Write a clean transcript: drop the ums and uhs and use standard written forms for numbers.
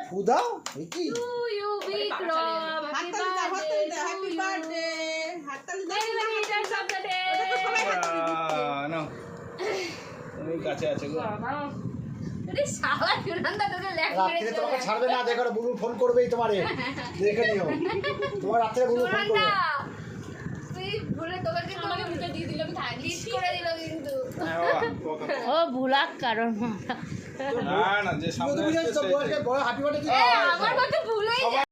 ফুদাও কি to you Bikram happy birthday হাততালি দাও না তুমি কাছে আছে গো আরে শালা সুনন্দা তোকে লেখ মেরে রাতে তোমাকে ছাড়বে না দেখো বুবু ফোন করবেই তোমারে দেখে নিও তোমার রাতে বুবু ফোন করবে তুই ভুলে তোকে তোমাকে মুখে দিয়ে দিলাম লিস্ট করে দিল কিন্তু ও ভুলাক কারণ না না যে সামনে আসছে বড় হ্যাপি বার্থডে আমার কথা ভুলেই